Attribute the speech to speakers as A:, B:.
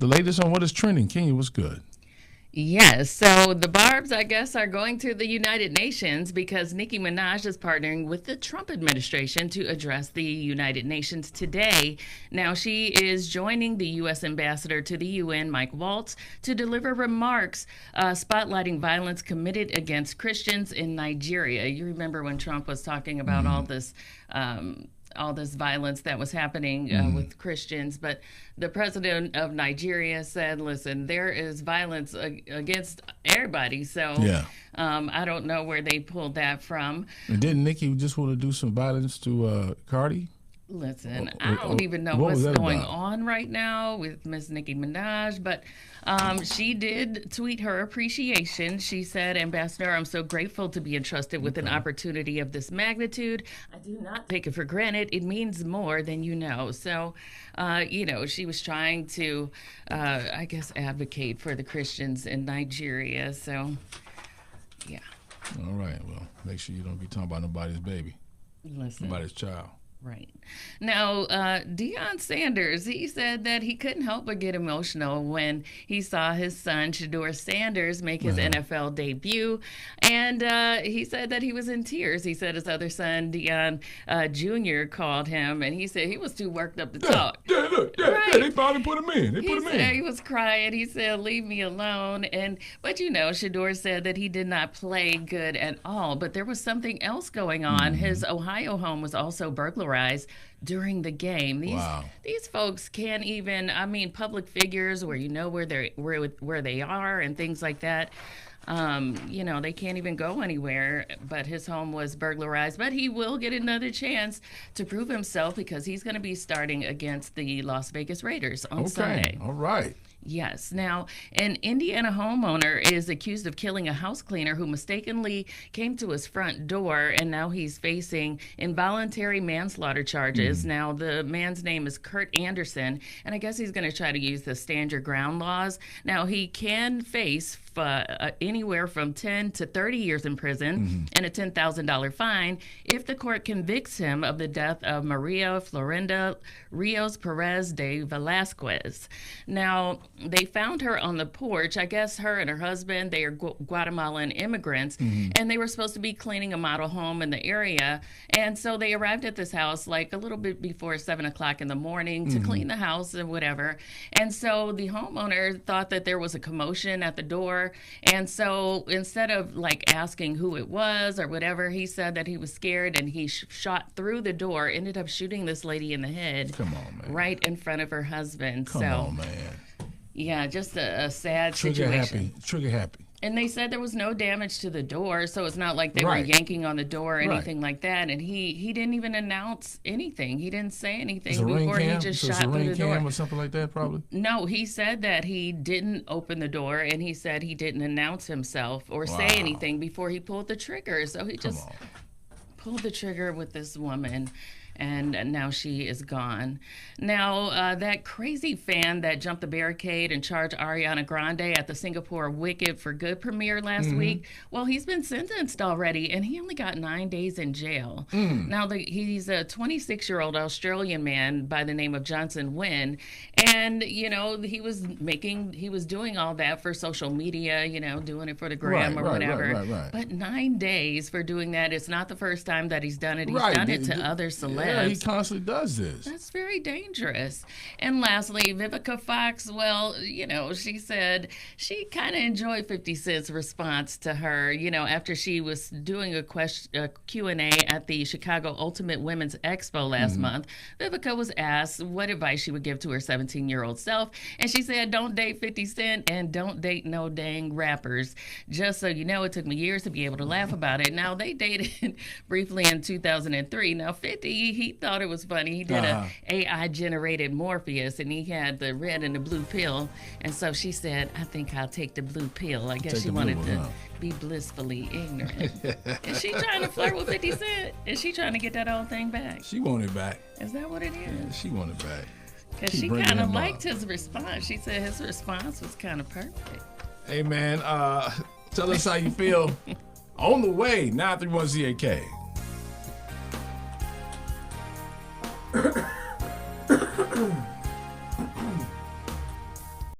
A: the latest on what is trending. Kenya, what's good?
B: Yes, so the Barbs, I guess, are going to the United Nations because Nicki Minaj is partnering with the Trump administration to address the United Nations today. Now, she is joining the U.S. ambassador to the UN, Mike Waltz, to deliver remarks spotlighting violence committed against Christians in Nigeria. You remember when Trump was talking about all this violence that was happening with Christians. But the president of Nigeria said, listen, there is violence against everybody. So I don't know where they pulled that from.
A: And didn't Nicki just want to do some violence to Cardi?
B: Listen, I don't even know what's going on right now with Miss Nicki Minaj, but she did tweet her appreciation. She said, Ambassador, I'm so grateful to be entrusted with an opportunity of this magnitude. I do not take it for granted. It means more than you know. So, she was trying to, I guess, advocate for the Christians in Nigeria. So, yeah.
A: All right. Well, make sure you don't be talking about nobody's baby.
B: Listen.
A: Nobody's child.
B: Right. Now, Deion Sanders, he said that he couldn't help but get emotional when he saw his son, Shedeur Sanders, make his NFL debut. And he said that he was in tears. He said his other son, Deion Jr., called him, and he said he was too worked up to talk.
A: Yeah, look, they finally put him in.
B: He was crying. He said, leave me alone. But Shedeur said that he did not play good at all. But there was something else going on. His Ohio home was also burglarized during the game. These folks can't even, public figures where where they are and things like that. They can't even go anywhere, but his home was burglarized. But he will get another chance to prove himself because he's going to be starting against the Las Vegas Raiders on Sunday.
A: All right.
B: Yes. Now, an Indiana homeowner is accused of killing a house cleaner who mistakenly came to his front door, and now he's facing involuntary manslaughter charges. Now, the man's name is Kurt Anderson, and I guess he's going to try to use the stand your ground laws. Now, he can face anywhere from 10 to 30 years in prison and a $10,000 fine if the court convicts him of the death of Maria Florinda Rios Perez de Velasquez. Now, they found her on the porch. I guess her and her husband, they are Guatemalan immigrants, and they were supposed to be cleaning a model home in the area. And so they arrived at this house like a little bit before 7 o'clock in the morning to clean the house and whatever. And so the homeowner thought that there was a commotion at the door. And so instead of asking who it was or whatever, he said that he was scared and he shot through the door, ended up shooting this lady in the head.
A: Come on, man.
B: Right in front of her husband.
A: Come on, man.
B: Yeah, just a sad situation.
A: Trigger happy.
B: And they said there was no damage to the door, so it's not like they were yanking on the door or anything like that. And he didn't even announce anything. He didn't say anything before he just shot through the door.
A: Or something like that, probably?
B: No, he said that he didn't open the door, and he said he didn't announce himself or say anything before he pulled the trigger. So he just pulled the trigger with this woman. And now she is gone. Now, that crazy fan that jumped the barricade and charged Ariana Grande at the Singapore Wicked for Good premiere last week, well, he's been sentenced already, and he only got 9 days in jail. Now, he's a 26-year-old Australian man by the name of Johnson Wynn, and, he was doing all that for social media, doing it for the gram or whatever.
A: Right.
B: But 9 days for doing that, it's not the first time that he's done it. He's done it to other celebs.
A: Yeah, he constantly does this.
B: That's very dangerous. And lastly, Vivica Fox, well, she said she kind of enjoyed 50 Cent's response to her, after she was doing a Q&A at the Chicago Ultimate Women's Expo last month. Vivica was asked what advice she would give to her 17-year-old self, and she said, don't date 50 Cent and don't date no dang rappers. Just so you know, it took me years to be able to laugh about it. Now, they dated briefly in 2003. Now, 50, he thought it was funny. He did a AI-generated Morpheus, and he had the red and the blue pill. And so she said, I think I'll take the blue pill. I guess she wanted to be blissfully ignorant. Is she trying to flirt with 50 Cent? Is she trying to get that old thing back?
A: She want it back.
B: Is that what it is?
A: Yeah, she want it back.
B: Because she kind of liked his response. She said his response was kind of perfect.
A: Hey, man, tell us how you feel. On the way, 931 ZAK.